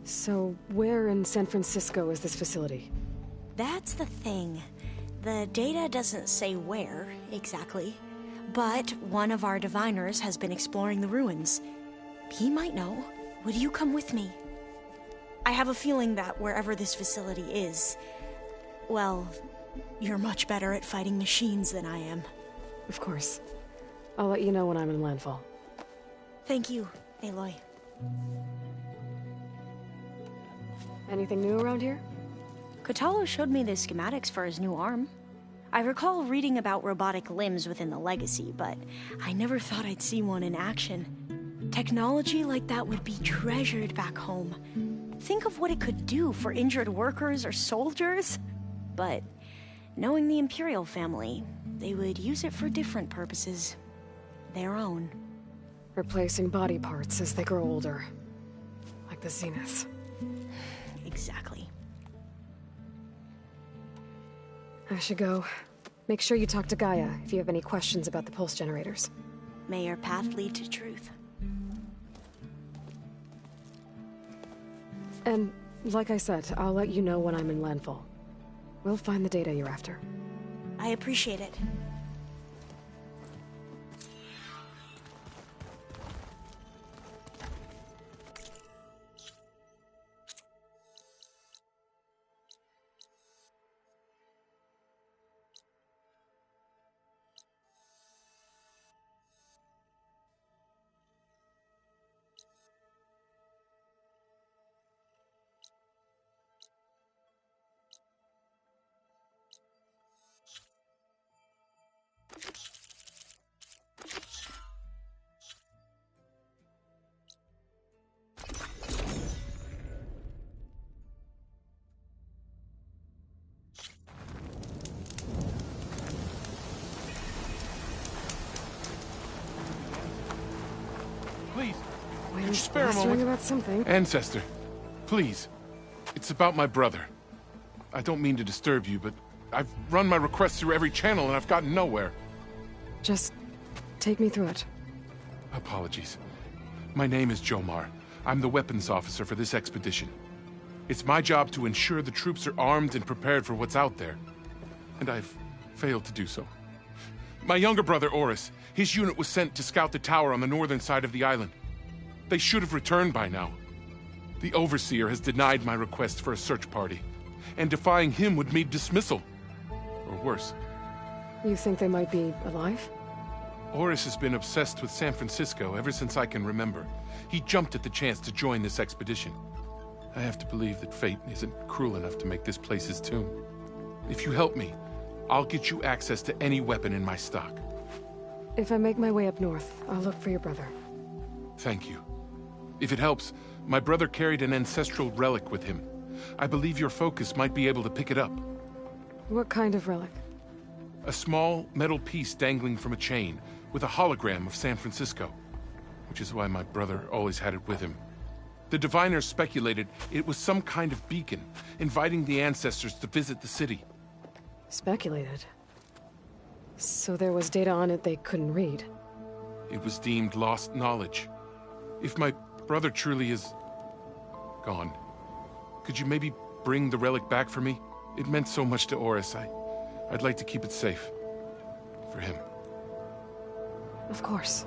So, where in San Francisco is this facility? That's the thing. The data doesn't say where, exactly. But one of our diviners has been exploring the ruins. He might know. Would you come with me? I have a feeling that wherever this facility is, well, you're much better at fighting machines than I am. Of course. I'll let you know when I'm in landfall. Thank you, Aloy. Anything new around here? Kotallo showed me the schematics for his new arm. I recall reading about robotic limbs within the Legacy, but I never thought I'd see one in action. Technology like that would be treasured back home. Think of what it could do for injured workers or soldiers. But knowing the Imperial family, they would use it for different purposes. Their own. Replacing body parts as they grow older. Like the Zeniths. Exactly. I should go. Make sure you talk to Gaia if you have any questions about the pulse generators. May your path lead to truth. And, like I said, I'll let you know when I'm in landfall. We'll find the data you're after. I appreciate it. Please, Wayne's spare a blustering moment. about something. Ancestor, please. It's about my brother. I don't mean to disturb you, but I've run my requests through every channel and I've gotten nowhere. Just take me through it. Apologies. My name is Jomar. I'm the weapons officer for this expedition. It's my job to ensure the troops are armed and prepared for what's out there. And I've failed to do so. My younger brother, Oris, his unit was sent to scout the tower on the northern side of the island. They should have returned by now. The Overseer has denied my request for a search party, and defying him would mean dismissal. Or worse. You think they might be alive? Oris has been obsessed with San Francisco ever since I can remember. He jumped at the chance to join this expedition. I have to believe that fate isn't cruel enough to make this place his tomb. If you help me, I'll get you access to any weapon in my stock. If I make my way up north, I'll look for your brother. Thank you. If it helps, my brother carried an ancestral relic with him. I believe your focus might be able to pick it up. What kind of relic? A small metal piece dangling from a chain, with a hologram of San Francisco. Which is why my brother always had it with him. The diviners speculated it was some kind of beacon, inviting the ancestors to visit the city. Speculated. So there was data on it they couldn't read. It was deemed lost knowledge. If my brother truly is gone, could you maybe bring the relic back for me? It meant so much to Oris. I'd like to keep it safe. For him. Of course.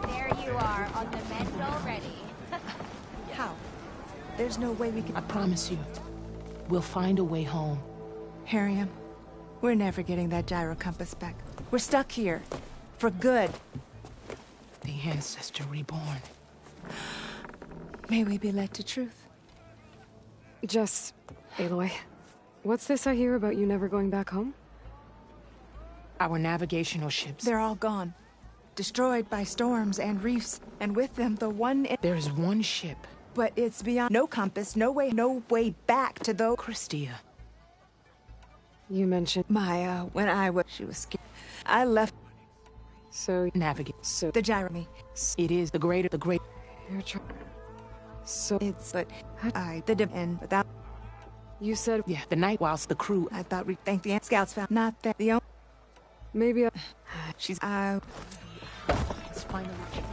There you are, on the mend already. How? There's no way we can... I promise you, we'll find a way home. Harriam, we're never getting that gyro compass back. We're stuck here. For good. The Ancestor reborn. May we be led to truth. Just... Aloy, what's this I hear about you never going back home? Our navigational ships. They're all gone. Destroyed by storms and reefs, and with them the one... There is one ship. But it's beyond... No compass, no way back to those... Christia. You mentioned... Maya, when I was... She was scared. I left... So... Navigate. So... The gyro me. It is the great... You're trying... So, It's, but I, the and without, you said Yeah, the night whilst the crew... I thought we'd thank the scouts found, not that the only, maybe I... she's, It's finally changed.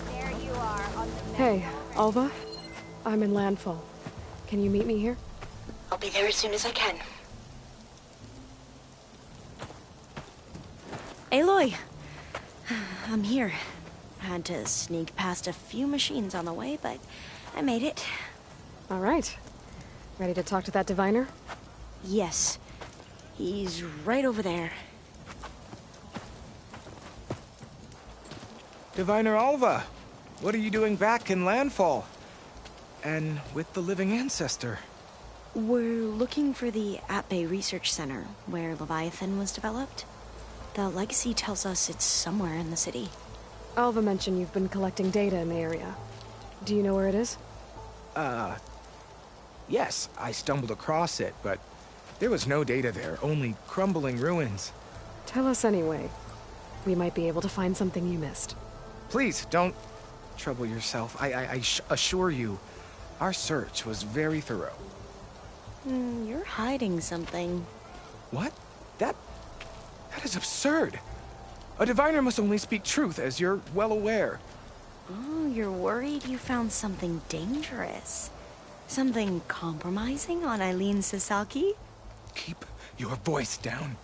There you are on the mend. Hey, Alva? I'm in Landfall. Can you meet me here? I'll be there as soon as I can. Aloy! I'm here. Had to sneak past a few machines on the way, but I made it. All right. Ready to talk to that diviner? Yes. He's right over there. Diviner Alva, what are you doing back in Landfall? And with the living ancestor? We're looking for the At-Bay Research Center, where Leviathan was developed. The legacy tells us it's somewhere in the city. Alva mentioned you've been collecting data in the area. Do you know where it is? Yes, I stumbled across it, but there was no data there, only crumbling ruins. Tell us anyway. We might be able to find something you missed. Please, don't trouble yourself. I assure you, our search was very thorough. You're hiding something. What? That is absurd. A diviner must only speak truth, as you're well aware. Oh, you're worried you found something dangerous. Something compromising on Eileen Sasaki? Keep your voice down.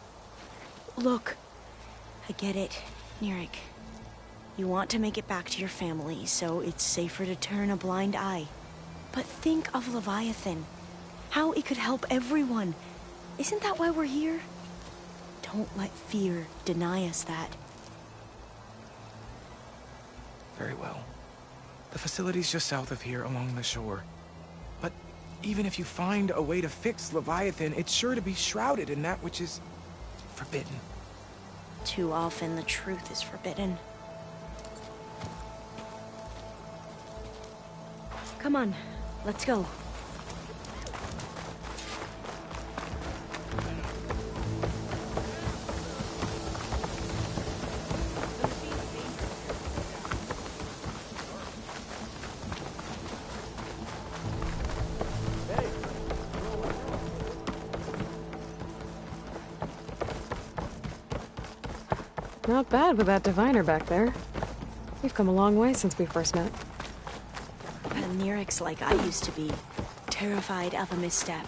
Look, I get it, Nirik. You want to make it back to your family, so it's safer to turn a blind eye. But think of Leviathan. How it could help everyone. Isn't that why we're here? Don't let fear deny us that. Very well. The facility's just south of here, along the shore. But even if you find a way to fix Leviathan, it's sure to be shrouded in that which is forbidden. Too often the truth is forbidden. Come on, let's go. Not bad with that diviner back there. We've come a long way since we first met. And Nirik's like I used to be, terrified of a misstep.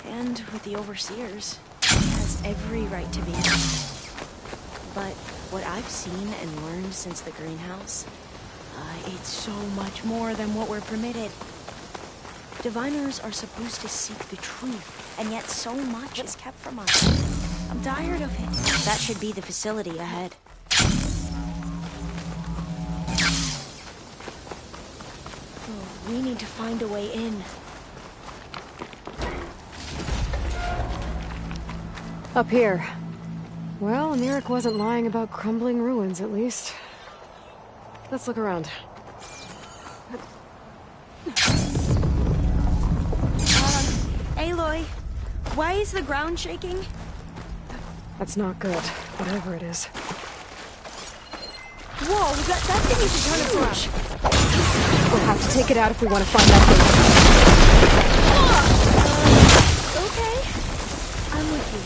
And with the Overseers, he has every right to be. But what I've seen and learned since the greenhouse, it's so much more than what we're permitted. Diviners are supposed to seek the truth, and yet so much is kept from us. I'm tired of it. That should be the facility ahead. Oh, we need to find a way in. Up here. Well, Nirik wasn't lying about crumbling ruins, at least. Let's look around. Aloy, why is the ground shaking? That's not good, whatever it is. Whoa, that thing is a ton of trash. We'll have to take it out if we want to find that thing. Okay, I'm with you.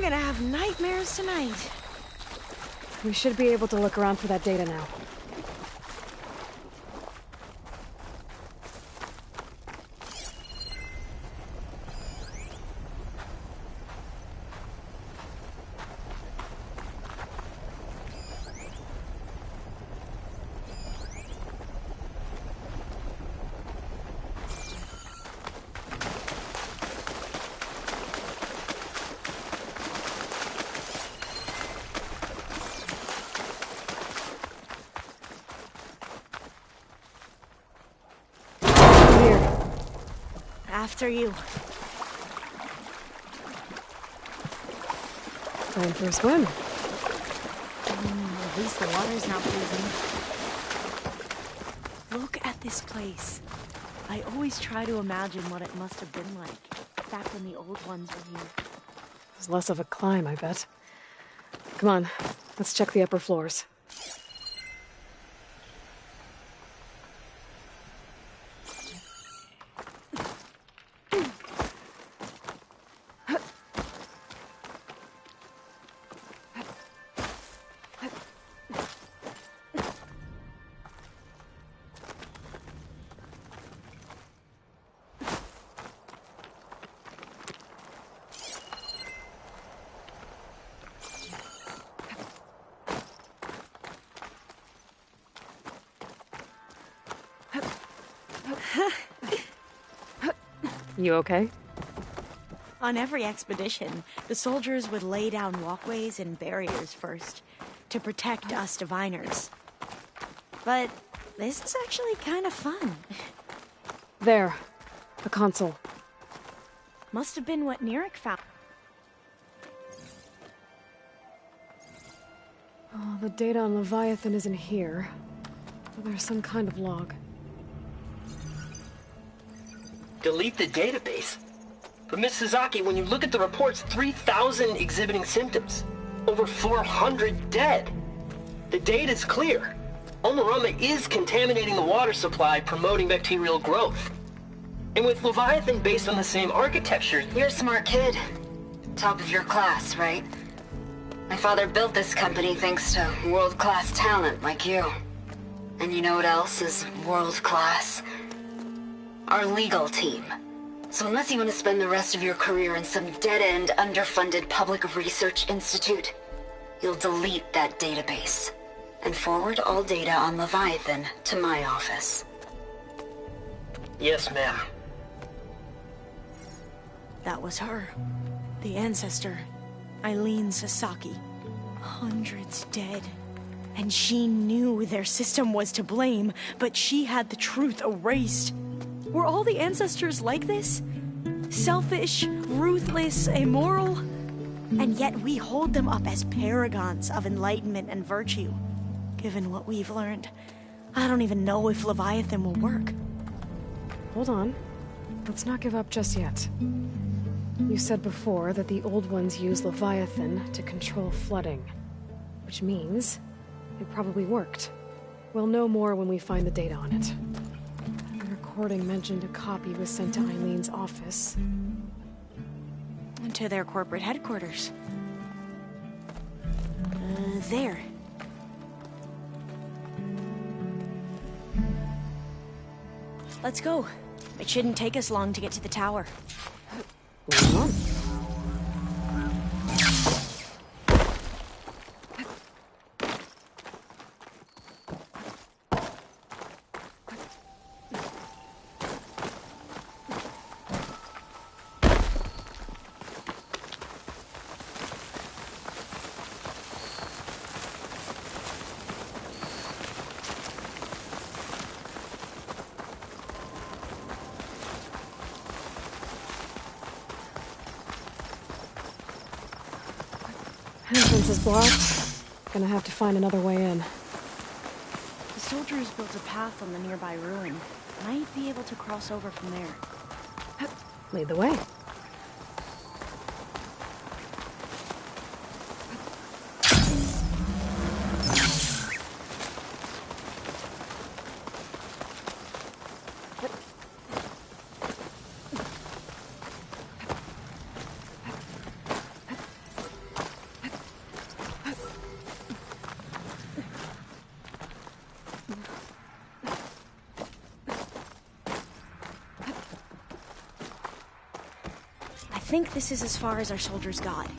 gonna have nightmares tonight. We should be able to look around for that data now. Here. After you. Time for a swim. At least the water's not freezing. Look at this place. I always try to imagine what it must have been like back when the old ones were here. It's less of a climb, I bet. Come on, let's check the upper floors. You okay? On every expedition, the soldiers would lay down walkways and barriers first to protect us diviners. But this is actually kind of fun. There. A console. Must have been what Neric found. Oh, the data on Leviathan isn't here. But there's some kind of log. Delete the database. But Miss Sasaki, when you look at the reports, 3,000 exhibiting symptoms. Over 400 dead. The data's clear. Omarama is contaminating the water supply, promoting bacterial growth. And with Leviathan based on the same architecture... You're a smart kid. Top of your class, right? My father built this company thanks to world-class talent like you. And you know what else is world-class? Our legal team. So unless you want to spend the rest of your career in some dead-end, underfunded public research institute, you'll delete that database and forward all data on Leviathan to my office. Yes, ma'am. That was her. The ancestor. Eileen Sasaki. Hundreds dead. And she knew their system was to blame, but she had the truth erased. Were all the ancestors like this? Selfish, ruthless, immoral? And yet we hold them up as paragons of enlightenment and virtue. Given what we've learned, I don't even know if Leviathan will work. Hold on. Let's not give up just yet. You said before that the old ones use Leviathan to control flooding. Which means it probably worked. We'll know more when we find the data on it. The recording mentioned a copy was sent to Eileen's office. And to their corporate headquarters. There. Let's go. It shouldn't take us long to get to the tower. Hold on. Entrance is blocked. Gonna have to find another way in. The soldiers built a path on the nearby ruin. Might be able to cross over from there. Lead the way. think this is as far as our soldiers got.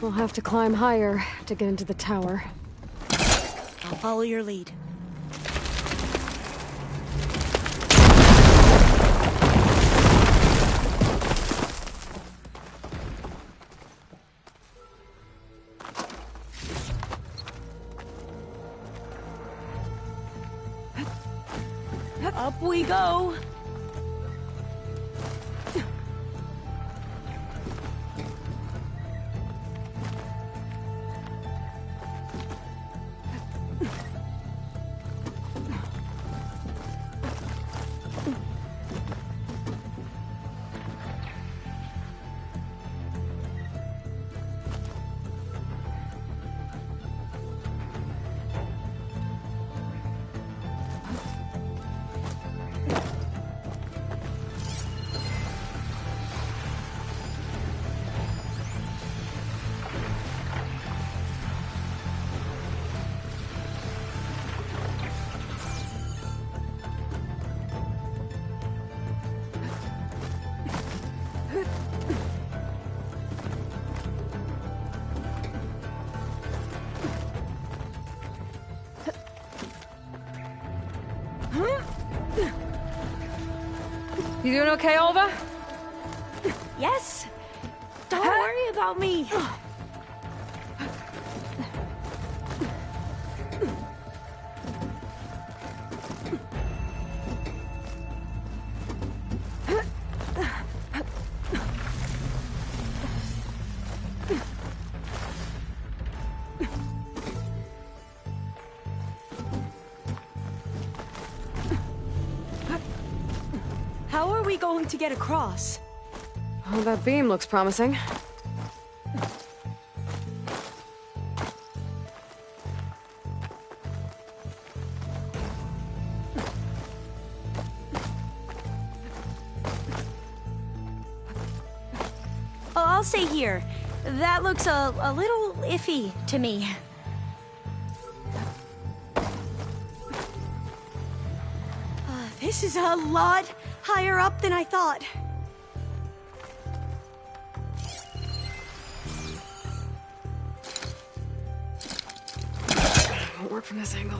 We'll have to climb higher to get into the tower. I'll follow your lead. Up we go! You doing okay, Olva? Yes! Don't worry about me! How are we going to get across? Oh, that beam looks promising. Oh, I'll stay here. That looks a little iffy to me. This is a lot higher up than I thought. Won't work from this angle.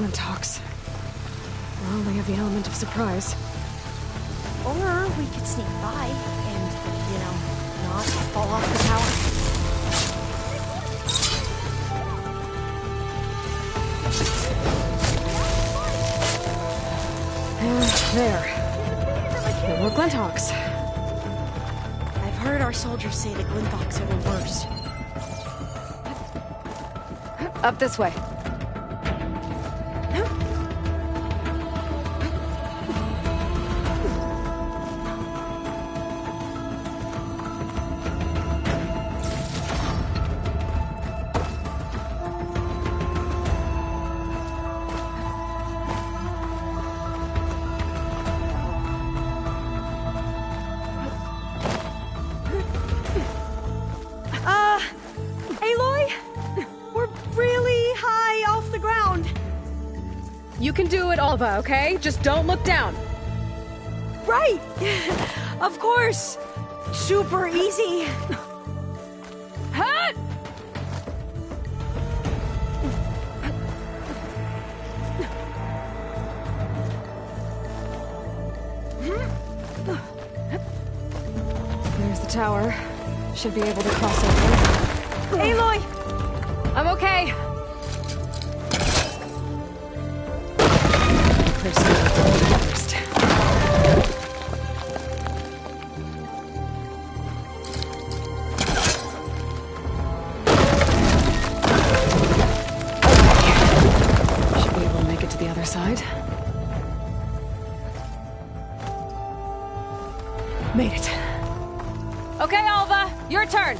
Glinthawks. Well, they have the element of surprise. Or we could sneak by and, you know, not fall off the tower. There. No more Glinthawks. I've heard our soldiers say the Glinthawks are the worst. Up this way. Aloy? We're really high off the ground. You can do it, Alva, okay? Just don't look down. Right! Of course! Super easy. Hut! There's the tower. Should be able to cross over. Aloy! I'm okay. Clear some first. Should be able to make it to the other side. Made it. Okay, Alva, your turn.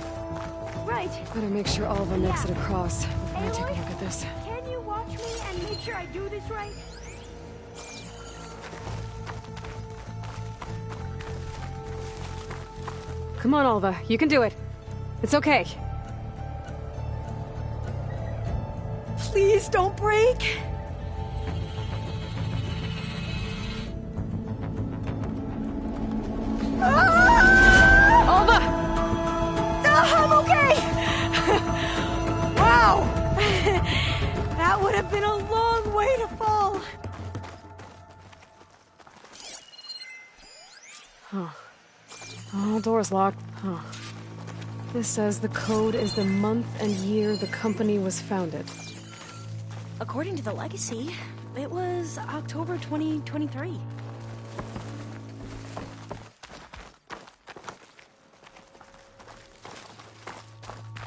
Right. Better make sure Alva makes it across before I take a look at this. Can you watch me and make sure I do this right? Come on, Alva, you can do it. It's okay. Please don't break. Alva! I'm okay! Wow! That would have been a long way to fall. Huh. Oh, door's locked. Huh. This says the code is the month and year the company was founded. According to the legacy, it was October 2023.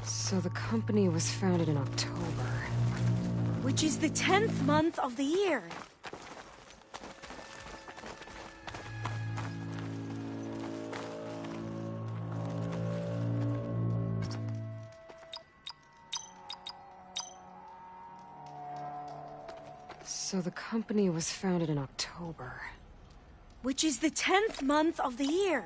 So the company was founded in October. Which is the 10th month of the year. So the company was founded in October. Which is the 10th month of the year.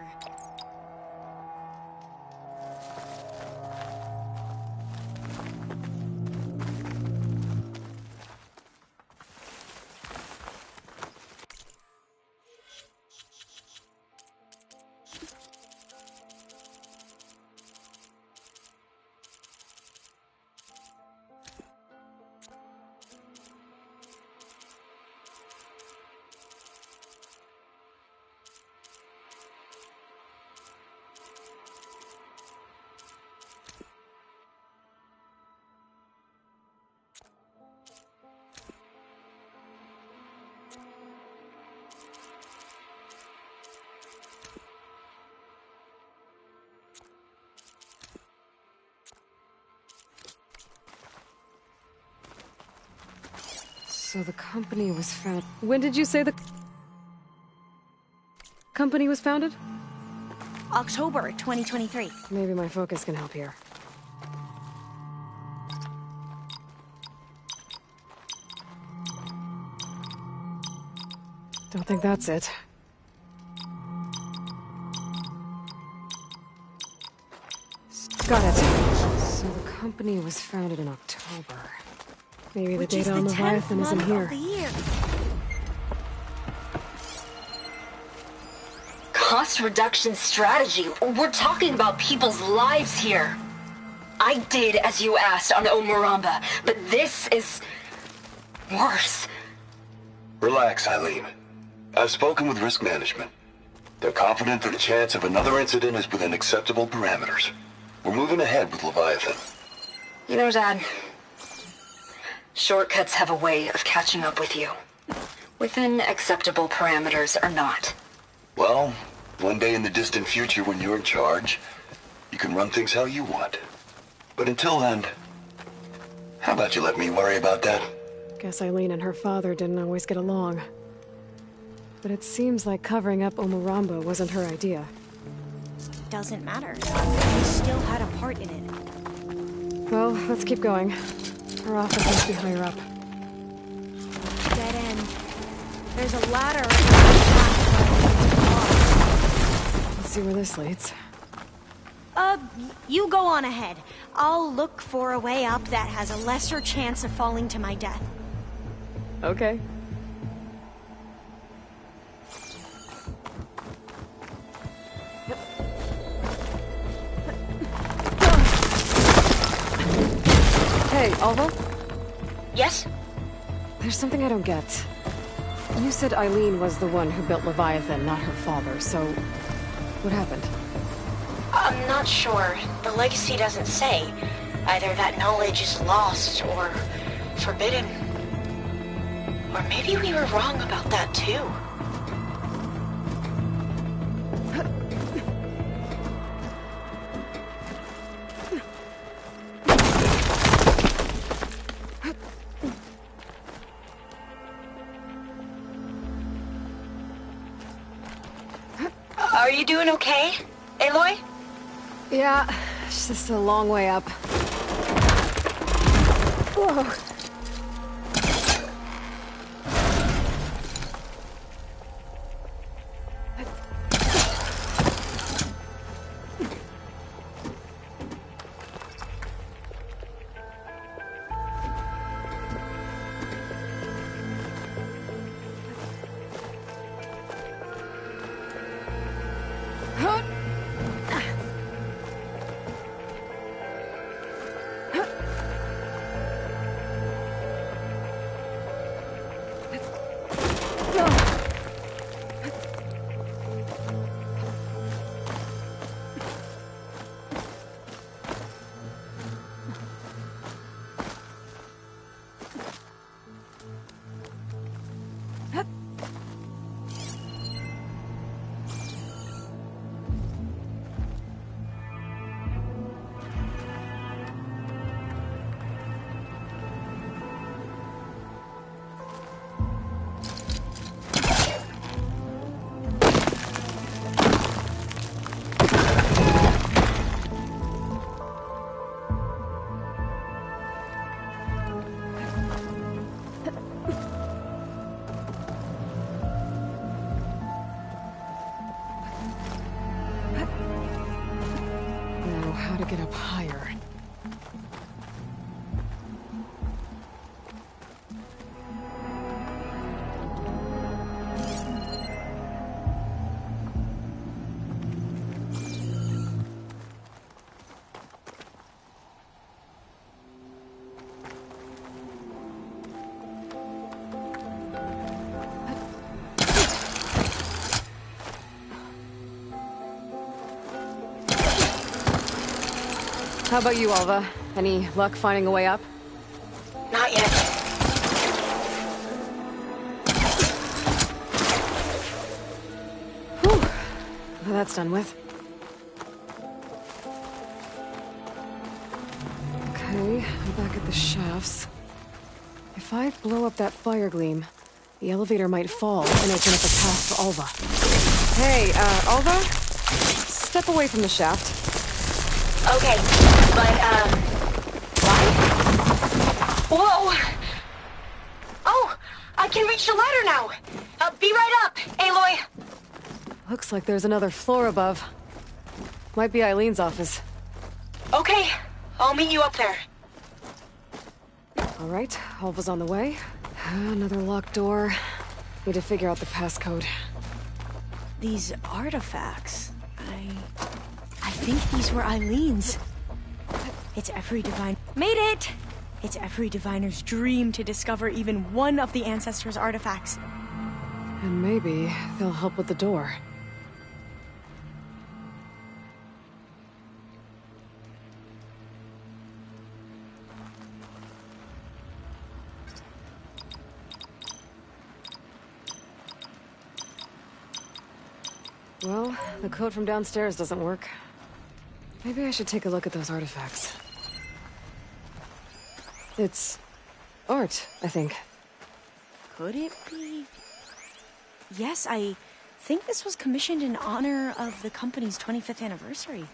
So the company was founded... When did you say the company was founded? October 2023. Maybe my focus can help here. Don't think that's it. Got it. So the company was founded in October. Maybe the data on Leviathan is in here. Cost reduction strategy? We're talking about people's lives here. I did as you asked on Omuramba, but this is worse. Relax, Eileen. I've spoken with risk management. They're confident that the chance of another incident is within acceptable parameters. We're moving ahead with Leviathan. You know, Dad, shortcuts have a way of catching up with you. Within acceptable parameters or not. Well, one day in the distant future when you're in charge, you can run things how you want. But until then, how about you let me worry about that? Guess Eileen and her father didn't always get along. But it seems like covering up Omuramba wasn't her idea. Doesn't matter. He still had a part in it. Well, let's keep going. Her office must be higher up. Dead end. There's a ladder. Let's see where this leads. You go on ahead. I'll look for a way up that has a lesser chance of falling to my death. Okay. Hey, Alva? Yes? There's something I don't get. You said Eileen was the one who built Leviathan, not her father, so... what happened? I'm not sure. The legacy doesn't say. Either that knowledge is lost or forbidden. Or maybe we were wrong about that too. Are you doing okay, Aloy? Yeah, it's just a long way up. Whoa. To get up higher. How about you, Alva? Any luck finding a way up? Not yet. Whew. Well, that's done with. Okay, I'm back at the shafts. If I blow up that fire gleam, the elevator might fall and open up a path for Alva. Hey, Alva? Step away from the shaft. Okay, but, why? Whoa! Oh, I can reach the ladder now! Be right up, Aloy! Looks like there's another floor above. Might be Eileen's office. Okay, I'll meet you up there. All right, Alva's on the way. Another locked door. Need to figure out the passcode. These artifacts, I think these were Eileen's. It's every divine... Made it! It's every diviner's dream to discover even one of the Ancestors' artifacts. And maybe they'll help with the door. Well, the code from downstairs doesn't work. Maybe I should take a look at those artifacts. It's art, I think. Could it be? Yes, I think this was commissioned in honor of the company's 25th anniversary.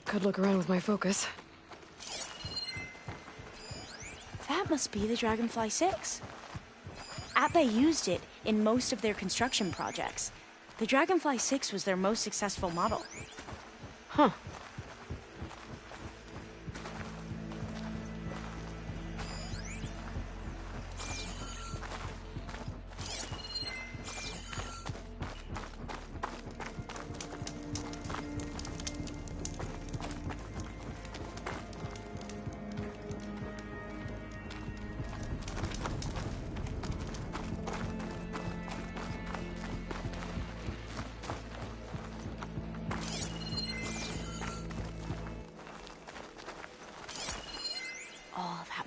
Could look around with my focus. That must be the Dragonfly 6. Atbay used it in most of their construction projects. The Dragonfly 6 was their most successful model. Huh.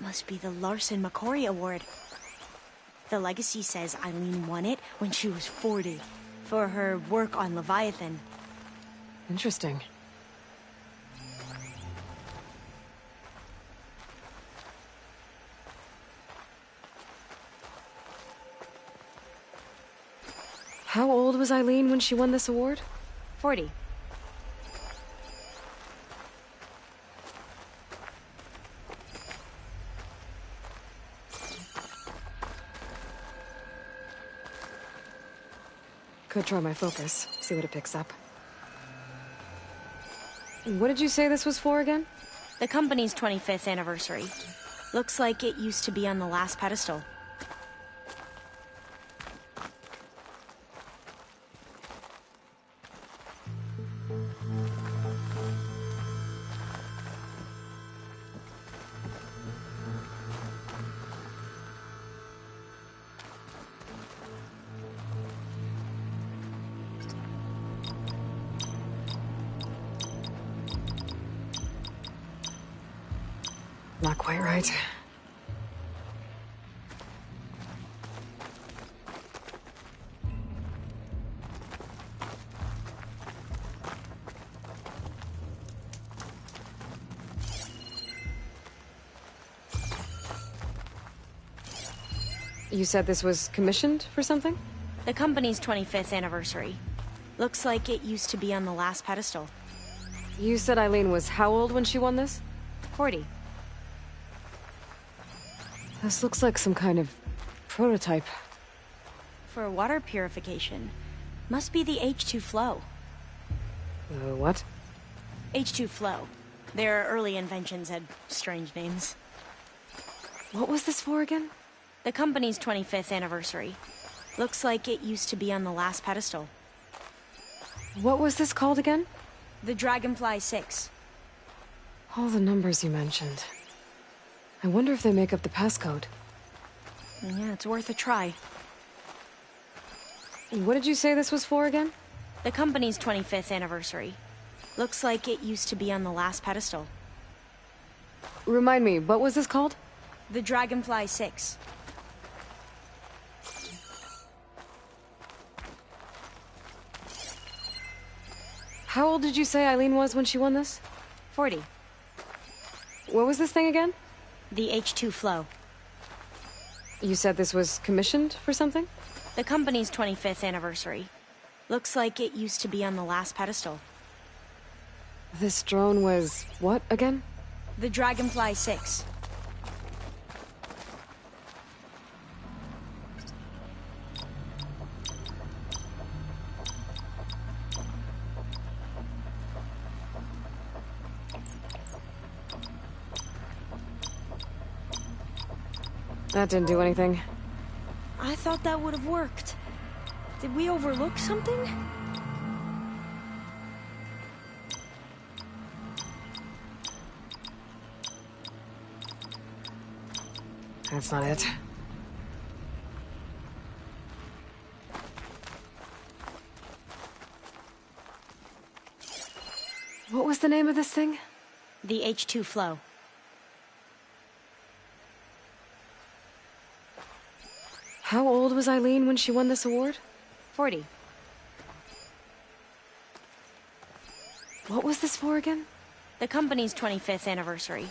Must be the Larson McCory Award. The legacy says Eileen won it when she was 40 for her work on Leviathan. Interesting. How old was Eileen when she won this award? 40. Could try my focus, see what it picks up. What did you say this was for again? The company's 25th anniversary. Looks like it used to be on the last pedestal. Not quite right. You said this was commissioned for something? The company's 25th anniversary. Looks like it used to be on the last pedestal. You said Eileen was how old when she won this? 40. This looks like some kind of prototype. For water purification. Must be the H2 flow. What? H2 flow. Their early inventions had strange names. What was this for again? The company's 25th anniversary. Looks like it used to be on the last pedestal. What was this called again? The Dragonfly 6. All the numbers you mentioned. I wonder if they make up the passcode. Yeah, it's worth a try. What did you say this was for again? The company's 25th anniversary. Looks like it used to be on the last pedestal. Remind me, what was this called? The Dragonfly 6. How old did you say Eileen was when she won this? 40. What was this thing again? The H2 flow. You said this was commissioned for something? The company's 25th anniversary. Looks like it used to be on the last pedestal. This drone was what again? The Dragonfly 6. That didn't do anything. I thought that would have worked. Did we overlook something? That's not it. What was the name of this thing? The H2 flow. How old was Eileen when she won this award? 40. What was this for again? The company's 25th anniversary.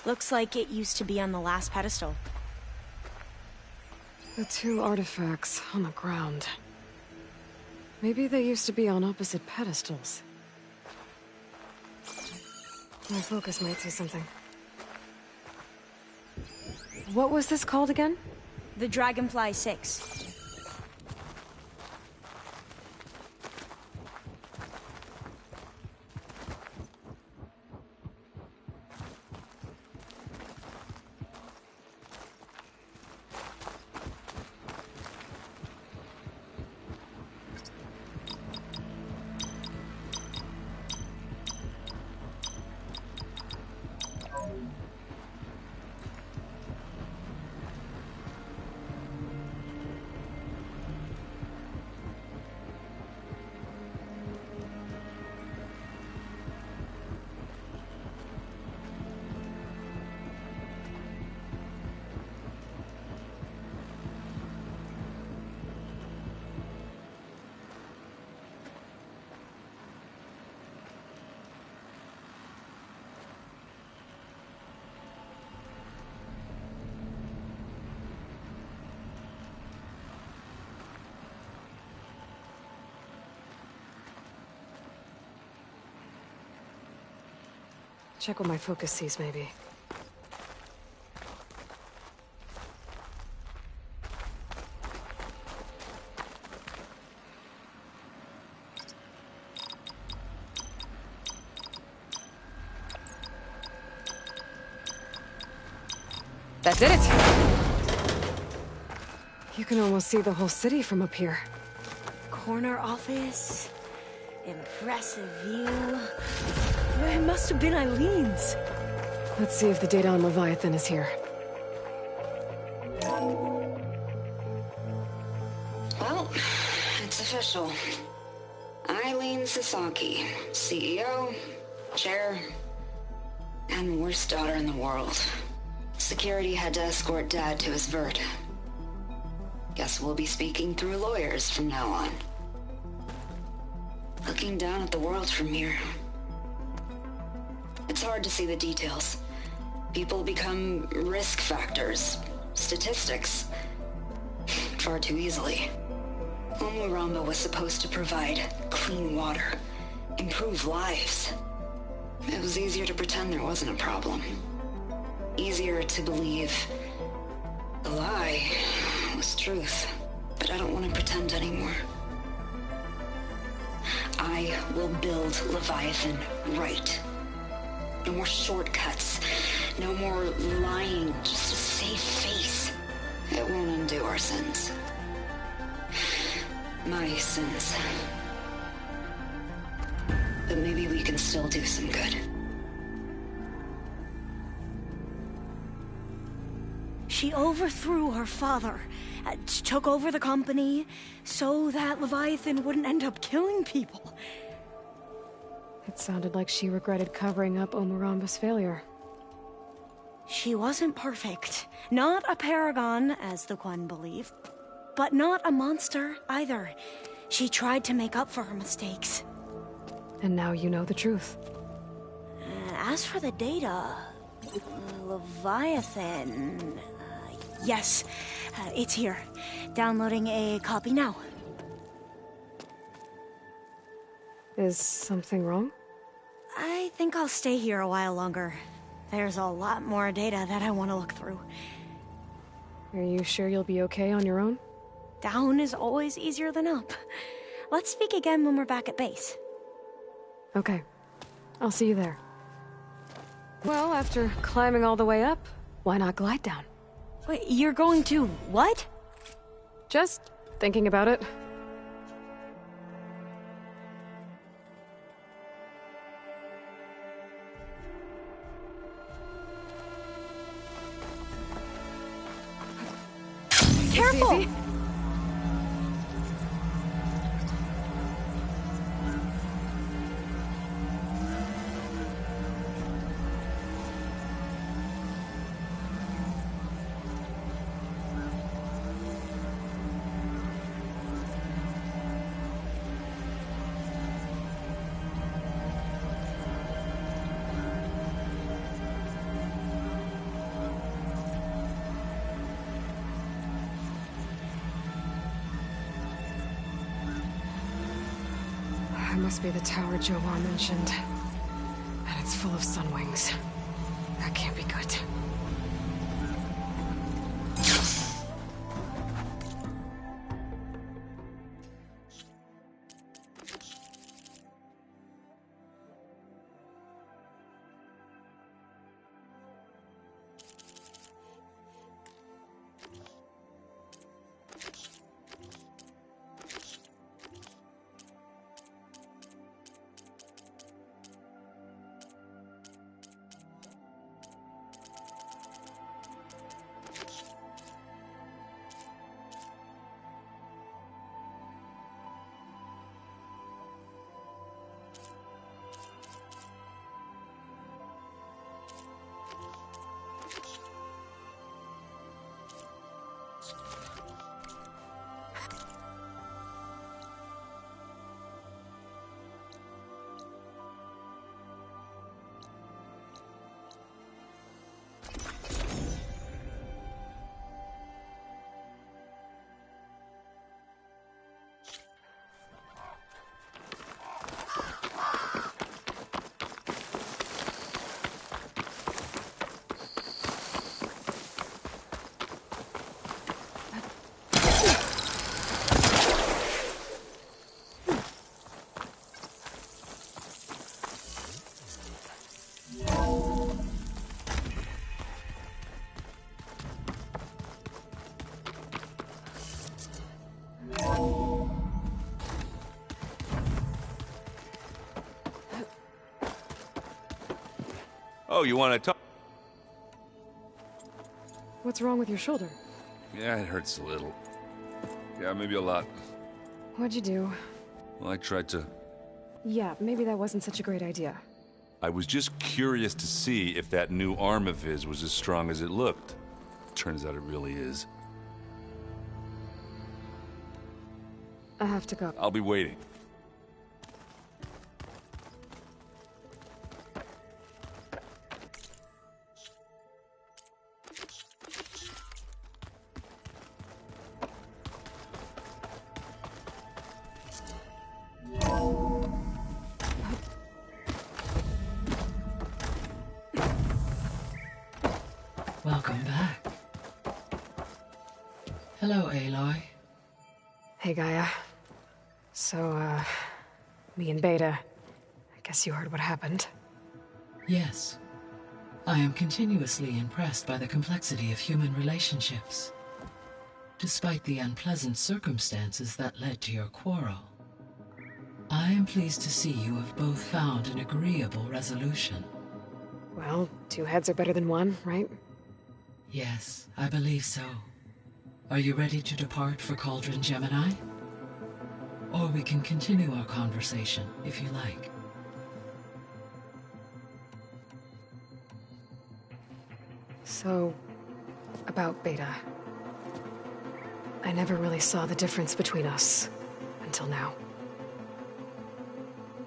Looks like it used to be on the last pedestal. The two artifacts on the ground. Maybe they used to be on opposite pedestals. My focus might say something. What was this called again? The Dragonfly 6. Check what my focus sees, maybe. That did it! You can almost see the whole city from up here. Corner office. Impressive view. It must have been Eileen's. Let's see if the data on Leviathan is here. Well, it's official. Eileen Sasaki, CEO, chair, and worst daughter in the world. Security had to escort Dad to his vert. Guess we'll be speaking through lawyers from now on. Looking down at the world from here. It's hard to see the details. People become risk factors, statistics, far too easily. Omuramba was supposed to provide clean water, improve lives. It was easier to pretend there wasn't a problem. Easier to believe the lie was truth. But I don't want to pretend anymore. I will build Leviathan right. No more shortcuts. No more lying just to save face. It won't undo our sins. My sins. But maybe we can still do some good. She overthrew her father, took over the company, so that Leviathan wouldn't end up killing people. It sounded like she regretted covering up Omuramba's failure. She wasn't perfect. Not a paragon, as the Quan believed. But not a monster, either. She tried to make up for her mistakes. And now you know the truth. As for the data... Leviathan... yes, it's here. Downloading a copy now. Is something wrong? I think I'll stay here a while longer. There's a lot more data that I want to look through. Are you sure you'll be okay on your own? Down is always easier than up. Let's speak again when we're back at base. Okay. I'll see you there. Well, after climbing all the way up, why not glide down? Wait, you're going to what? Just thinking about it. Careful! Easy. That must be the tower Jomar mentioned. And it's full of sunwings. That can't be good. Oh, you want to talk? What's wrong with your shoulder? Yeah, it hurts a little. Yeah, maybe a lot. What'd you do? Well, I tried to... Yeah, maybe that wasn't such a great idea. I was just curious to see if that new arm of his was as strong as it looked. Turns out it really is. I have to go. I'll be waiting. Welcome back. Hello, Aloy. Hey, Gaia. So, me and Beta, I guess you heard what happened. Yes. I am continuously impressed by the complexity of human relationships. Despite the unpleasant circumstances that led to your quarrel, I am pleased to see you have both found an agreeable resolution. Well, two heads are better than one, right? Yes, I believe so. Are you ready to depart for Cauldron Gemini? Or we can continue our conversation, if you like. So, about Beta. I never really saw the difference between us, until now.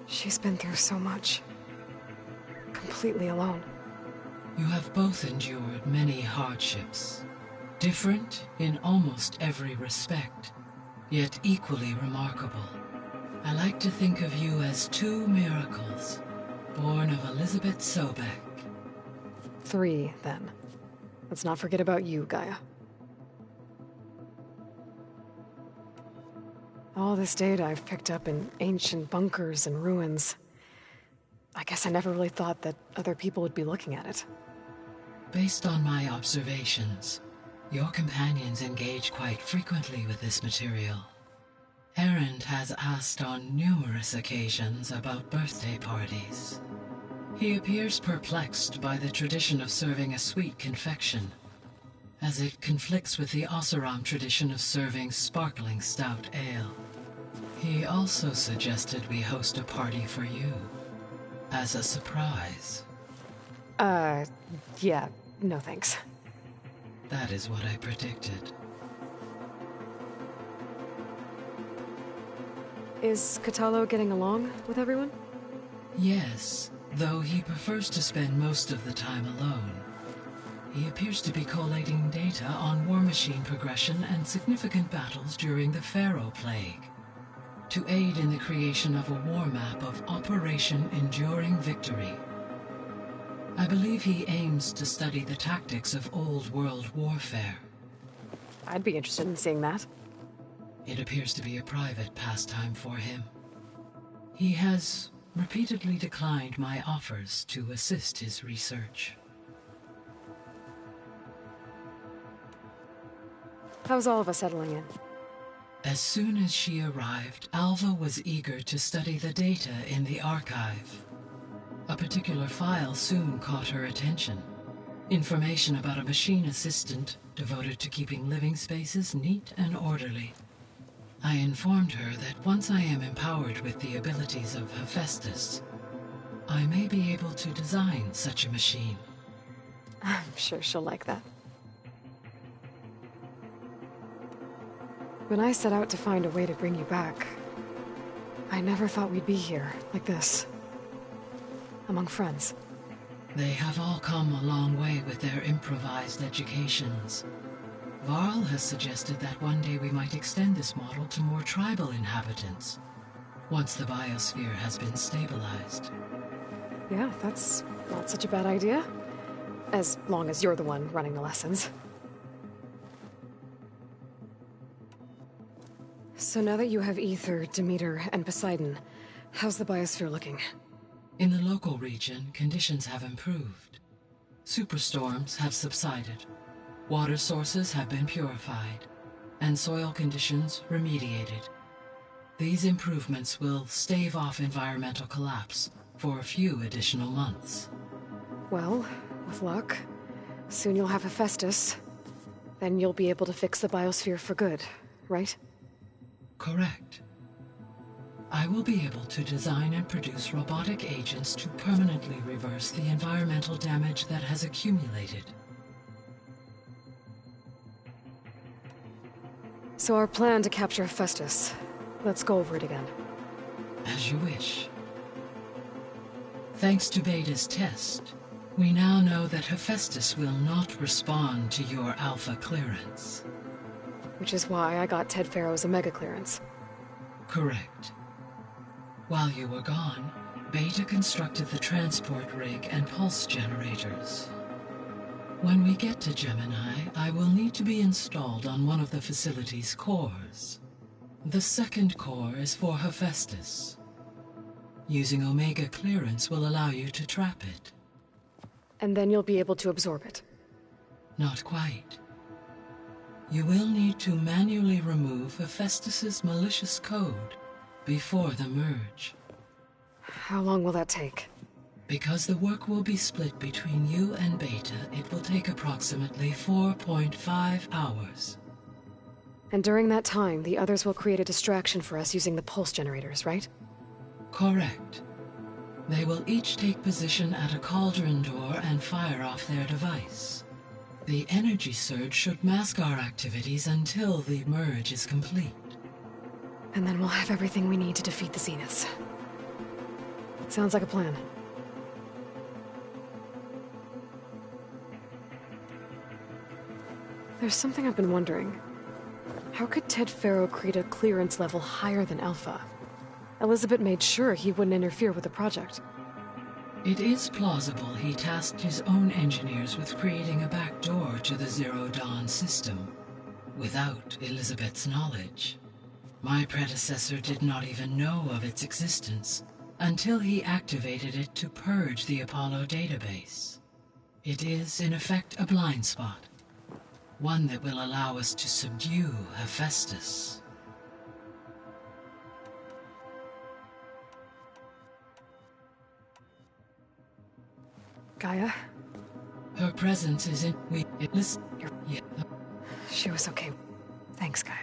She's been through so much. Completely alone. You have both endured many hardships. Different in almost every respect, yet equally remarkable. I like to think of you as two miracles, born of Elizabeth Sobek. 3, then. Let's not forget about you, Gaia. All this data I've picked up in ancient bunkers and ruins. I guess I never really thought that other people would be looking at it. Based on my observations, Your companions engage quite frequently with this material. Erend has asked on numerous occasions about birthday parties. He appears perplexed by the tradition of serving a sweet confection, as it conflicts with the Oseram tradition of serving sparkling stout ale. He also suggested we host a party for you, as a surprise. Yeah, no thanks. That is what I predicted. Is Kotallo getting along with everyone? Yes, though he prefers to spend most of the time alone. He appears to be collating data on war machine progression and significant battles during the Pharaoh Plague, to aid in the creation of a war map of Operation Enduring Victory. I believe he aims to study the tactics of old world warfare. I'd be interested in seeing that. It appears to be a private pastime for him. He has repeatedly declined my offers to assist his research. How's Alva settling in? As soon as she arrived, Alva was eager to study the data in the archive. A particular file soon caught her attention. Information about a machine assistant devoted to keeping living spaces neat and orderly. I informed her that once I am empowered with the abilities of Hephaestus, I may be able to design such a machine. I'm sure she'll like that. When I set out to find a way to bring you back, I never thought we'd be here, like this. Among friends. They have all come a long way with their improvised educations. Varl has suggested that one day we might extend this model to more tribal inhabitants, once the biosphere has been stabilized. Yeah, that's not such a bad idea. As long as you're the one running the lessons. So now that you have Aether, Demeter, and Poseidon, how's the biosphere looking? In the local region, conditions have improved. Superstorms have subsided, water sources have been purified, and soil conditions remediated. These improvements will stave off environmental collapse for a few additional months. Well, with luck, soon you'll have Hephaestus. Then you'll be able to fix the biosphere for good, right? Correct. I will be able to design and produce robotic agents to permanently reverse the environmental damage that has accumulated. So our plan to capture Hephaestus. Let's go over it again. As you wish. Thanks to Beta's test, we now know that Hephaestus will not respond to your Alpha clearance. Which is why I got Ted Pharaoh's Omega clearance. Correct. While you were gone, Beta constructed the transport rig and pulse generators. When we get to Gemini, I will need to be installed on one of the facility's cores. The second core is for Hephaestus. Using Omega clearance will allow you to trap it. And then you'll be able to absorb it. Not quite. You will need to manually remove Hephaestus's malicious code before the merge. How long will that take? Because the work will be split between you and Beta, it will take approximately 4.5 hours. And during that time, the others will create a distraction for us using the pulse generators, right? Correct. They will each take position at a cauldron door and fire off their device. The energy surge should mask our activities until the merge is complete. And then we'll have everything we need to defeat the Zeniths. Sounds like a plan. There's something I've been wondering. How could Ted Pharaoh create a clearance level higher than Alpha? Elizabeth made sure he wouldn't interfere with the project. It is plausible he tasked his own engineers with creating a back door to the Zero Dawn system, without Elizabeth's knowledge. My predecessor did not even know of its existence until he activated it to purge the Apollo database. It is, in effect, a blind spot. One that will allow us to subdue Hephaestus. Gaia? Her presence is in... Yeah. She was okay. Thanks, Gaia.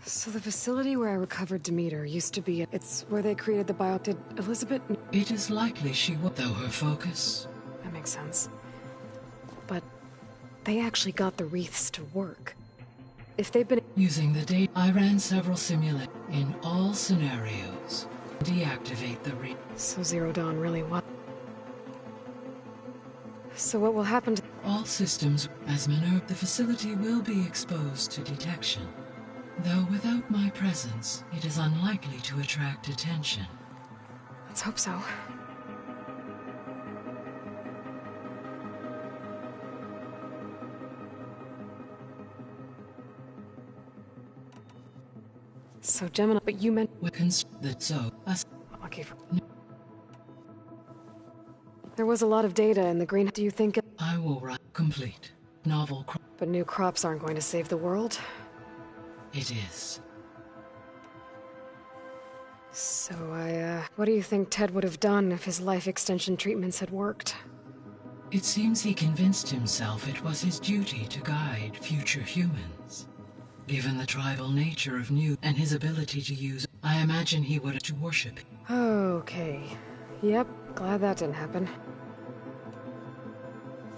So the facility where I recovered Demeter used to be... It's where they created the bio... Did Elizabeth... It is likely she would, though her focus... That makes sense. But they actually got the wreaths to work. If they've been... Using the data, I ran several simulations in all scenarios. Deactivate the wreath. So Zero Dawn really what? So what will happen to... All systems, as Minerva, the facility will be exposed to detection. Though without my presence, it is unlikely to attract attention. Let's hope so. So Gemini, but you meant... Lucky for... There was a lot of data in the green... Do you think... I will write complete novel... But new crops aren't going to save the world? It is. So what do you think Ted would have done if his life extension treatments had worked? It seems he convinced himself it was his duty to guide future humans. Given the tribal nature of New and his ability to use, I imagine he would have to worship. Okay. Yep, glad that didn't happen.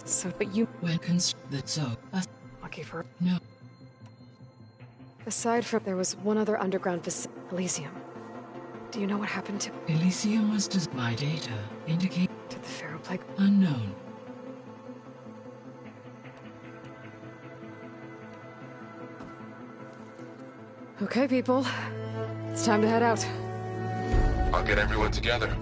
So, but you... Lucky for... No. Aside from, there was one other underground facility, Elysium. Do you know what happened to... Elysium was my data indicate... To the Pharaoh Plague... Unknown. Okay, people. It's time to head out. I'll get everyone together.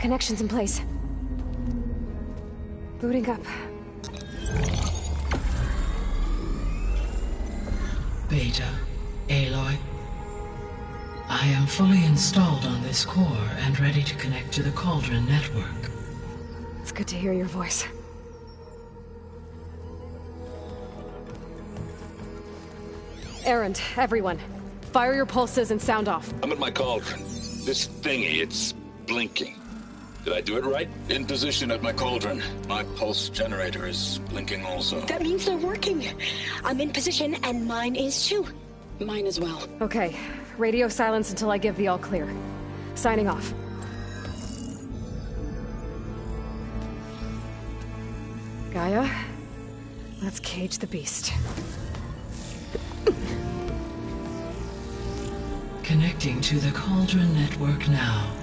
Connections in place. Booting up. Beta, Aloy. I am fully installed on this core and ready to connect to the Cauldron network. It's good to hear your voice. Erend, everyone. Fire your pulses and sound off. I'm at my Cauldron. This thingy, it's blinking. Did I do it right? In position at my Cauldron. My pulse generator is blinking also. That means they're working. I'm in position and mine is too. Mine as well. Okay. Radio silence until I give the all clear. Signing off. Gaia, let's cage the beast. Connecting to the Cauldron network now.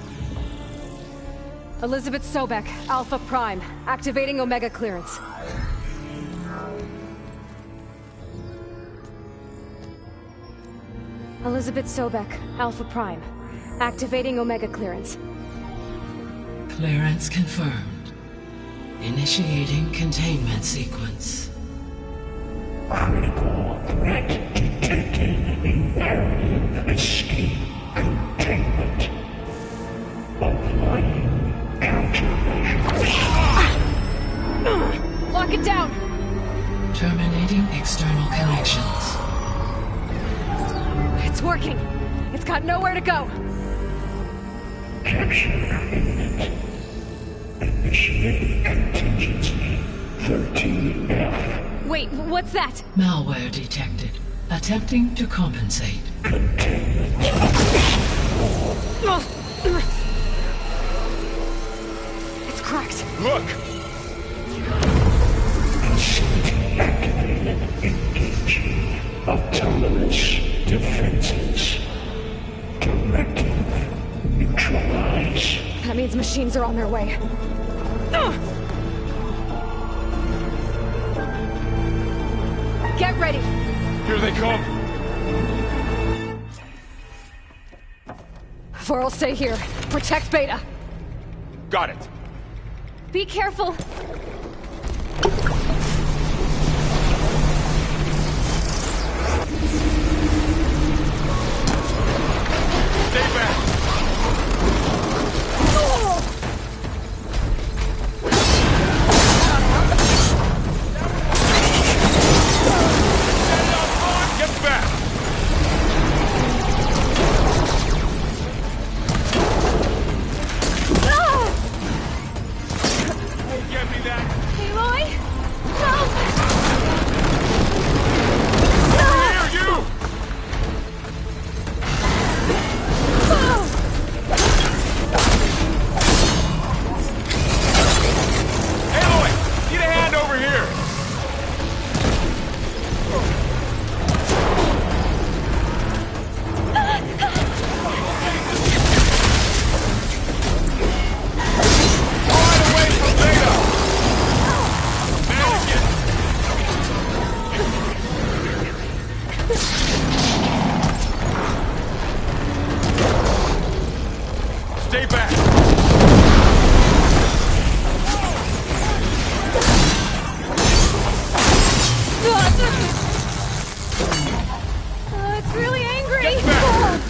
Elizabeth Sobek, Alpha Prime, activating Omega clearance. Elizabeth Sobek, Alpha Prime, activating Omega clearance. Clearance confirmed. Initiating containment sequence. Critical threat detected. Imperative escape containment. Applying countermeasures. Lock it down! external connections. It's working. It's got nowhere to go. Capture imminent. Initiate contingency 13F. Wait, what's that? Malware detected. Attempting to compensate. It's cracked. Look! Facility activated. Engaging autonomous defenses. Directive. Neutralize. That means machines are on their way. Get ready. Here they come. Varl, stay here. Protect Beta. Got it. Be careful. Stay back. Get back. Get me that. Aloy! Help! Over here, you! Aloy! Need a hand over here! Right away from Beta! Manage it! Stay back! It's really angry. Get back!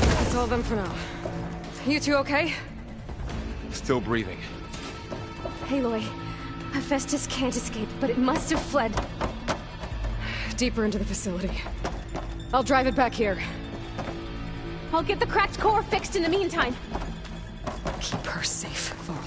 That's all of them for now. You two okay? Still breathing. Aloy, Hephaestus can't escape, but it must have fled. Deeper into the facility. I'll drive it back here. I'll get the cracked core fixed in the meantime. Keep her safe, Varl.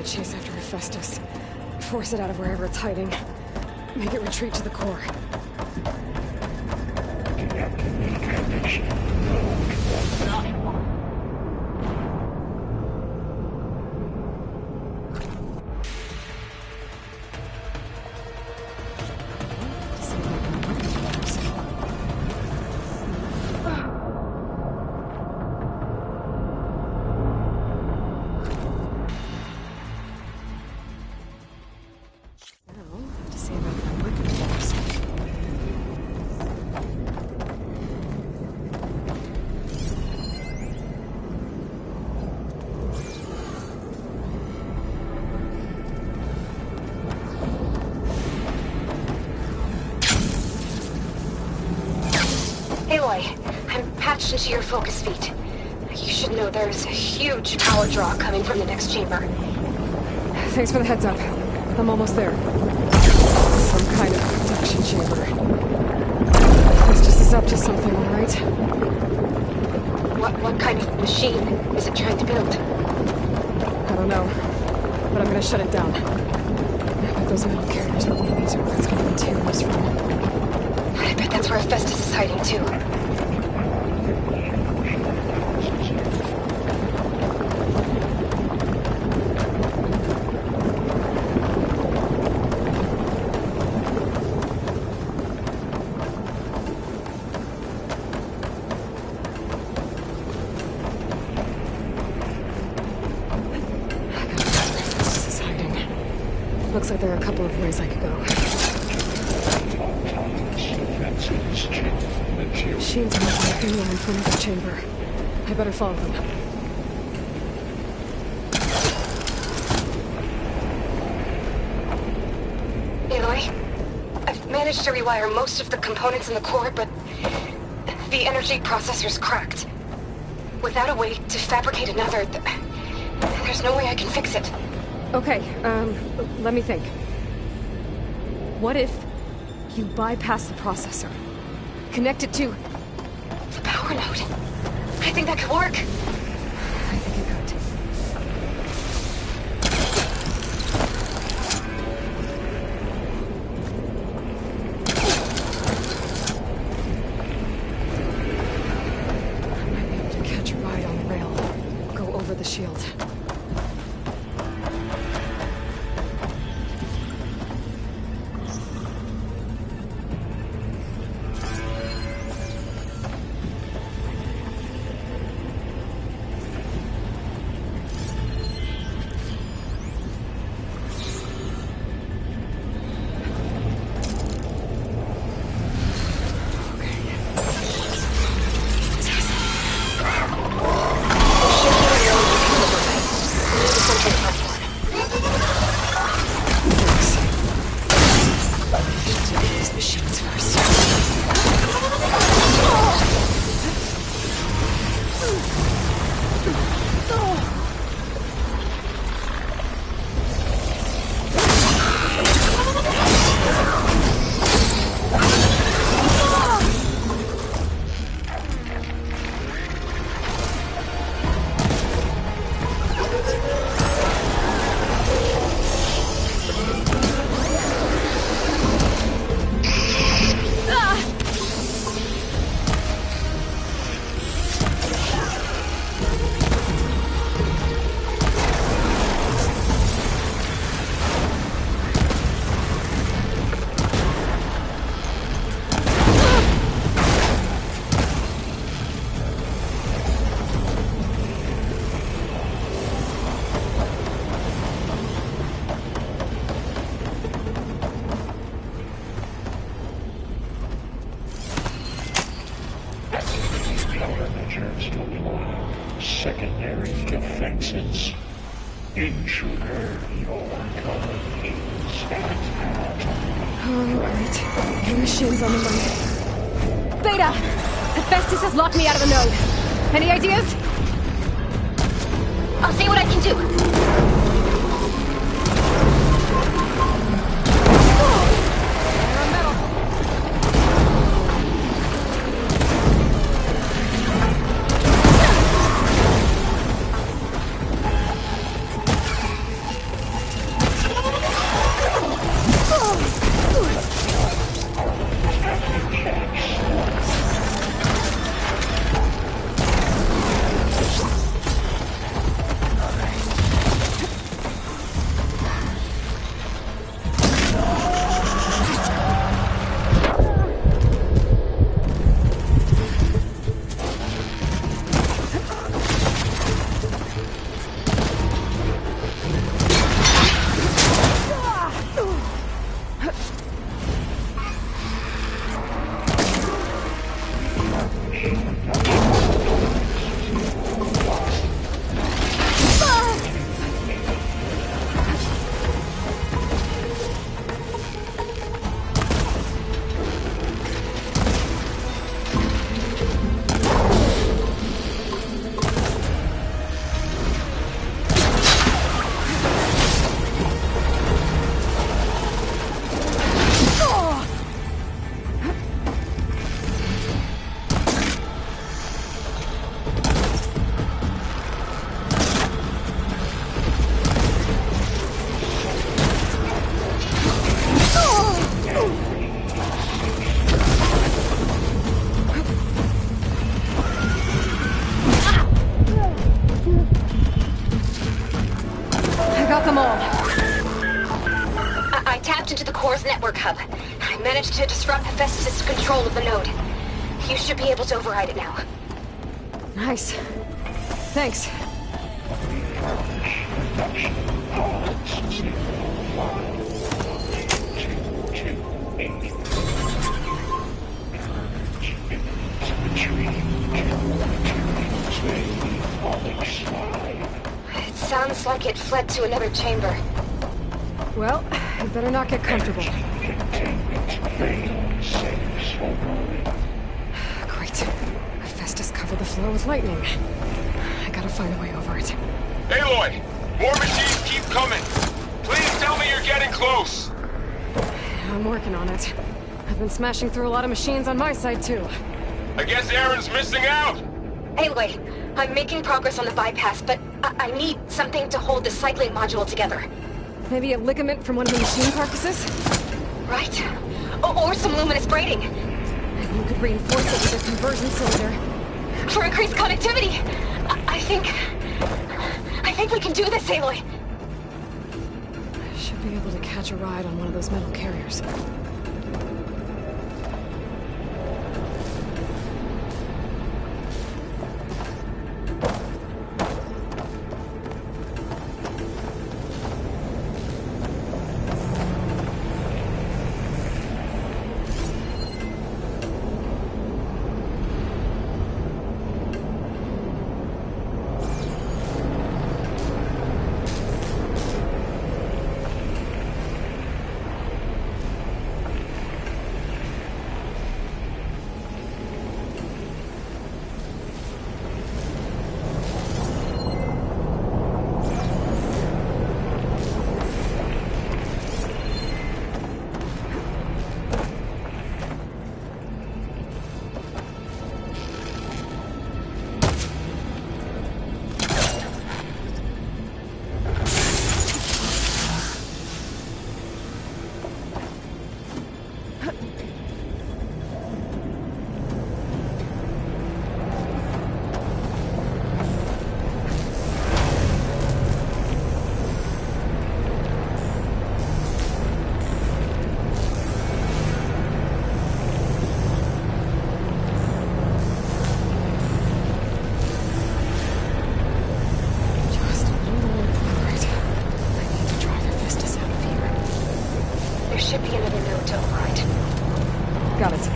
Chase after Hephaestus. Force it out of wherever it's hiding. Make it retreat to the core. Aloy, I'm patched into your focus feed. You should know there's a huge power draw coming from the next chamber. Thanks for the heads up. I'm almost there. Some kind of production chamber. Hephaestus is up to something, all right? What kind of machine is it trying to build? I don't know, but I'm gonna shut it down. But those metal carriers are one of these where it's getting materials from. I bet that's where Hephaestus is hiding too. Looks like there are a couple of ways I could go. Machines are moving inland from another chamber. I better follow them. Aloy, I've managed to rewire most of the components in the core, but the energy processor's cracked. Without a way to fabricate another, there's no way I can fix it. Okay, let me think. What if you bypass the processor? Connect it to the power node. I think that could work. I think it could. I might be able to catch a ride on the rail. Go over the shield. Secondary defenses. Intruder, your time is at. Alright. The machine's on the run. Beta! Hephaestus has locked me out of the node. Any ideas? I'll see what I can do. I tapped into the core's network hub. I managed to disrupt Hephaestus' control of the node. You should be able to override it now. Nice. Thanks. It sounds like it fled to another chamber. Well, you better not get comfortable. Great. Hephaestus covered the floor with lightning. I gotta find a way over it. Aloy! More machines keep coming! Please tell me you're getting close! I'm working on it. I've been smashing through a lot of machines on my side, too. I guess Aaron's missing out! Anyway, I'm making progress on the bypass, but I need something to hold the cycling module together. Maybe a ligament from one of the machine carcasses? Right. Or some luminous braiding. Maybe you could reinforce it with a conversion cylinder. For increased connectivity! I think we can do this, Aloy! I should be able to catch a ride on one of those metal carriers. Should be another node to override. Got it.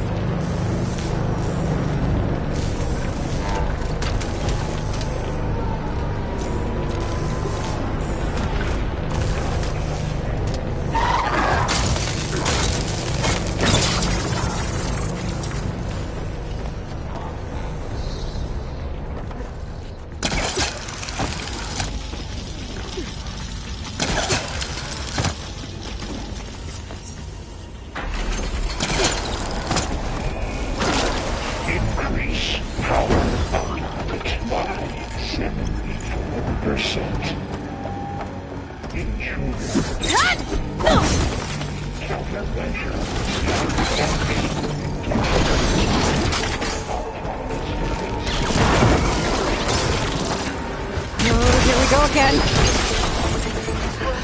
Go again.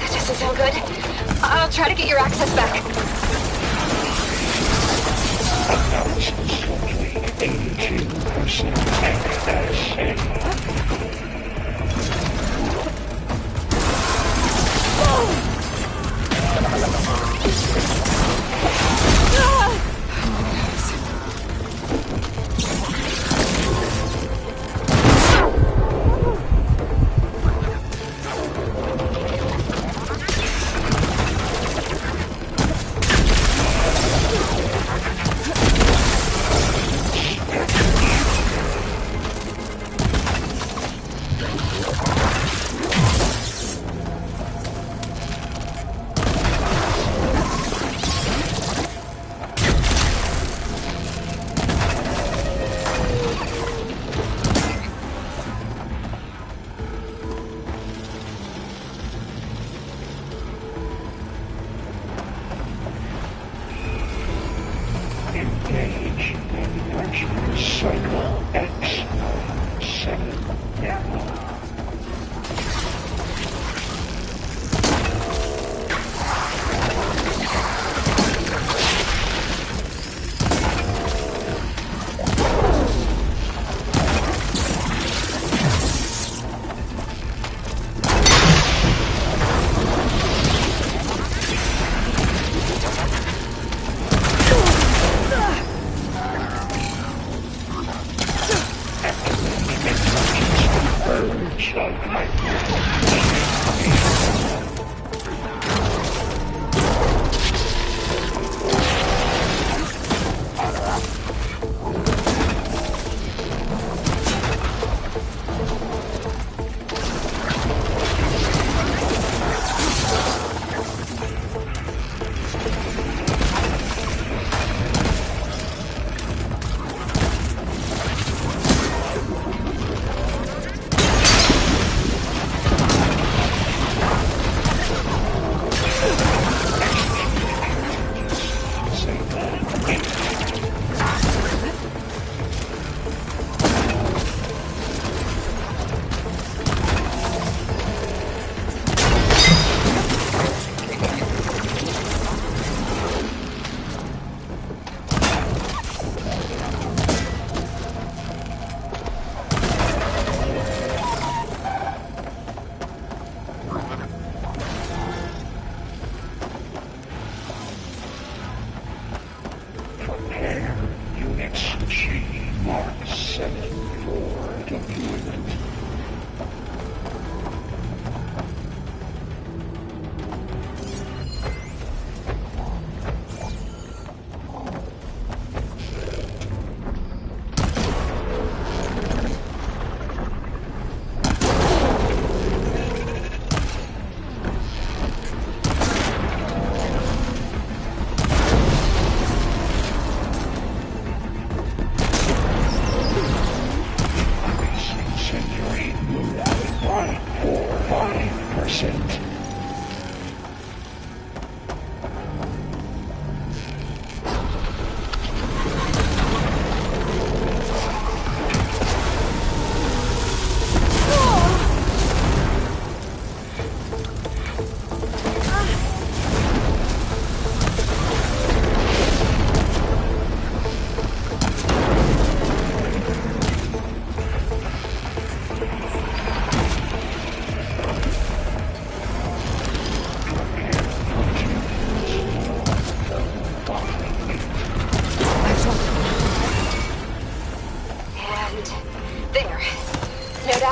That doesn't sound good. I'll try to get your access back.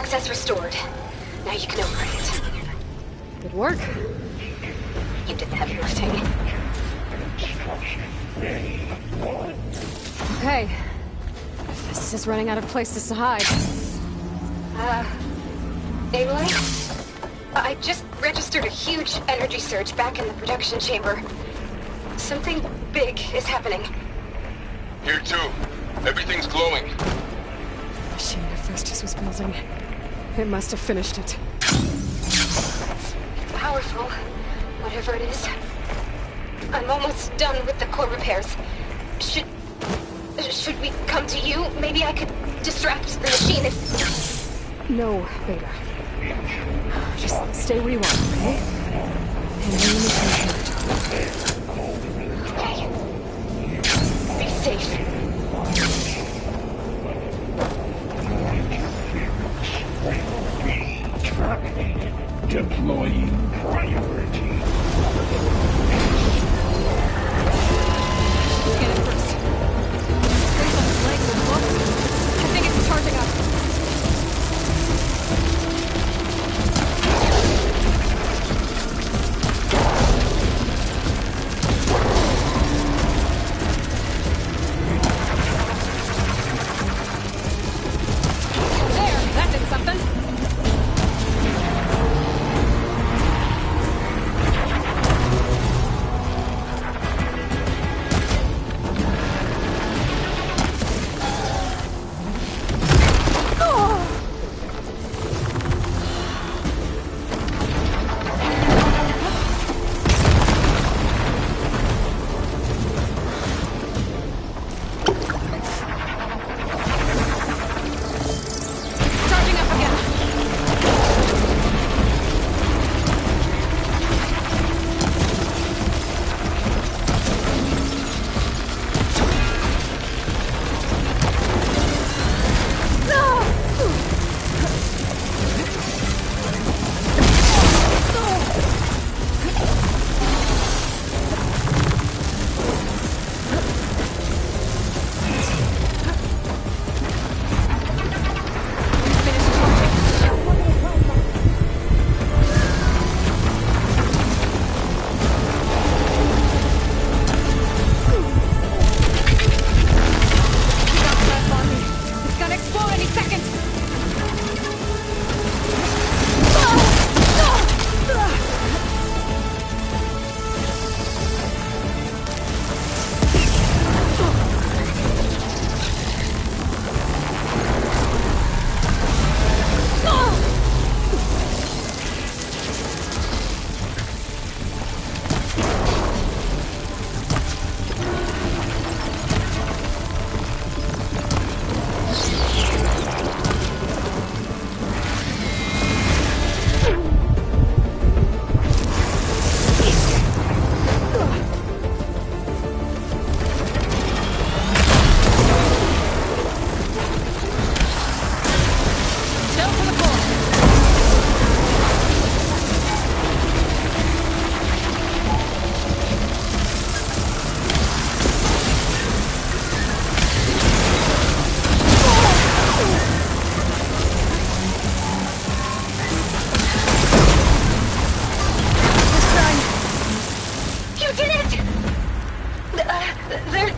access restored. Now you can override it. Good work. You did the heavy lifting. Okay. This is running out of places to hide. Aloy? I just registered a huge energy surge back in the production chamber. Something big is happening. Here too. Everything's glowing. The machine Hephaestus was building. It must have finished it. It's powerful, whatever it is. I'm almost done with the core repairs. Should we come to you? Maybe I could distract the machine if... No, Beta. Just stay where you are, okay? And okay. Be safe. Deploying priority. Scan it first. Things on his legs and look. I think it's charging up. There, that did something.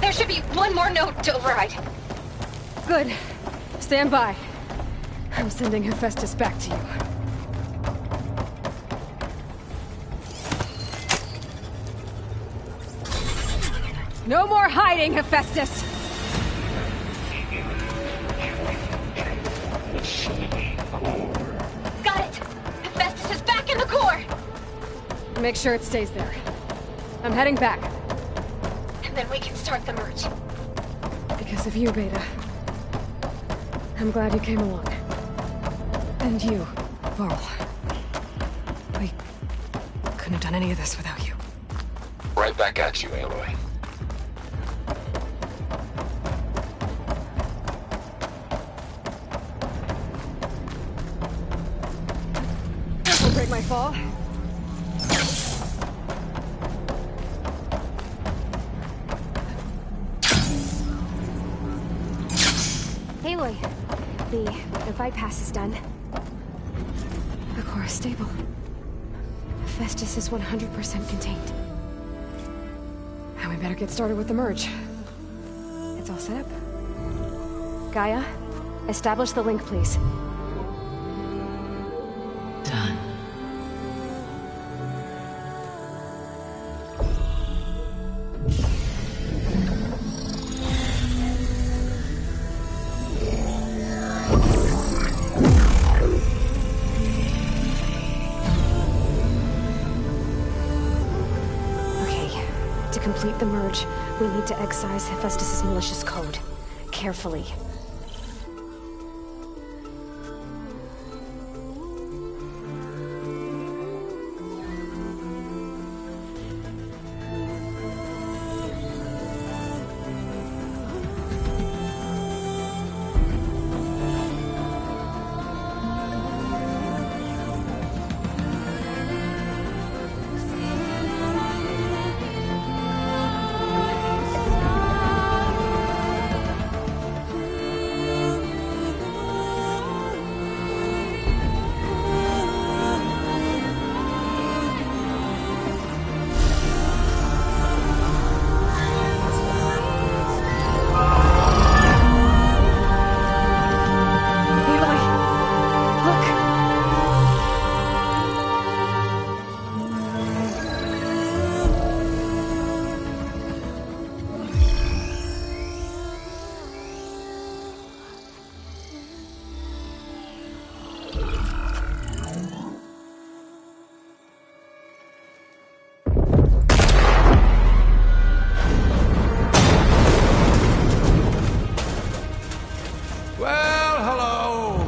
There should be one more node to override. Good. Stand by. I'm sending Hephaestus back to you. No more hiding, Hephaestus! Got it! Hephaestus is back in the core! Make sure it stays there. I'm heading back. And then we can start the merge. Because of you, Beta. I'm glad you came along. And you, Varl. We couldn't have done any of this without you. Right back at you, Aloy. This will break my fall. Aloy, the bypass is done. Core stable. Hephaestus is 100% contained. Now we better get started with the merge. It's all set up. Gaia, establish the link, please. Done. To complete the merge, we need to excise Hephaestus' malicious code. Carefully.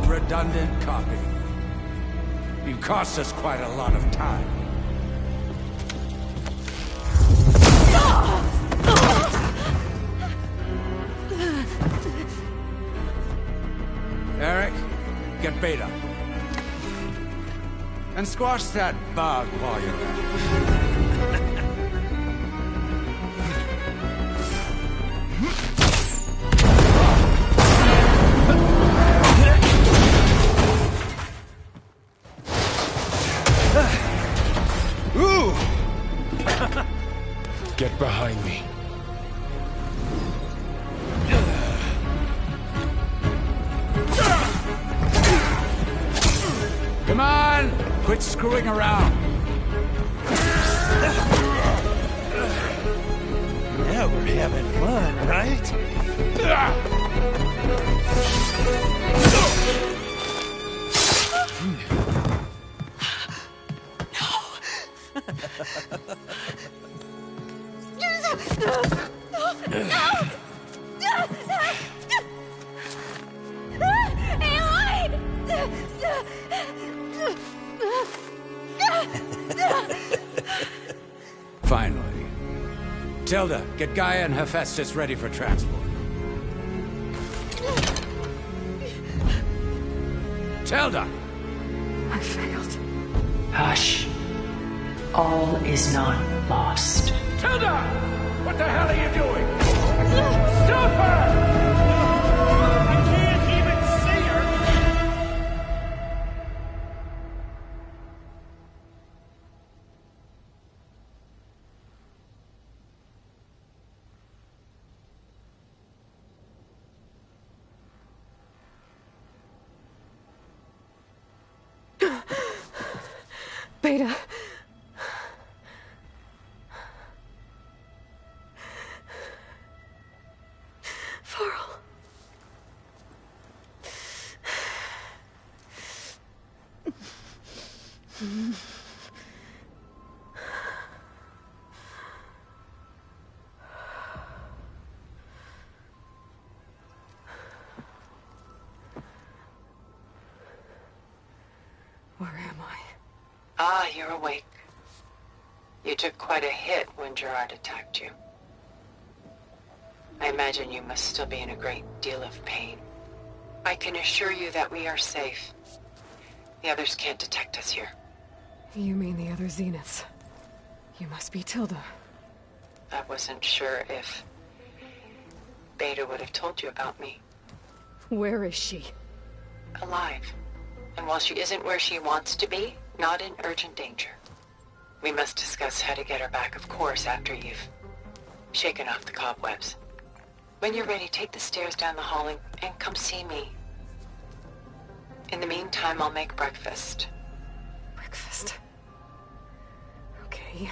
Redundant copy. You cost us quite a lot of time. Eric, get Beta. And squash that bug while you're at it. Get behind me. Come on! Quit screwing around. Now we're having fun, right? Finally. Tilda, get Gaia and Hephaestus ready for transport. Tilda! I failed. Hush. All is not lost. Tilda! What the hell are you doing? Stop her! I can't even see her! Beta. Varl. Where am I? Ah, you're awake. You took quite a hit when Gerard attacked you. I imagine you must still be in a great deal of pain. I can assure you that we are safe. The others can't detect us here. You mean the other Zeniths? You must be Tilda. I wasn't sure if Beta would have told you about me. Where is she? Alive. And while she isn't where she wants to be, not in urgent danger, we must discuss how to get her back, of course, after you've shaken off the cobwebs. When you're ready, take the stairs down the hall and come see me. In the meantime, I'll make breakfast. Breakfast. Okay.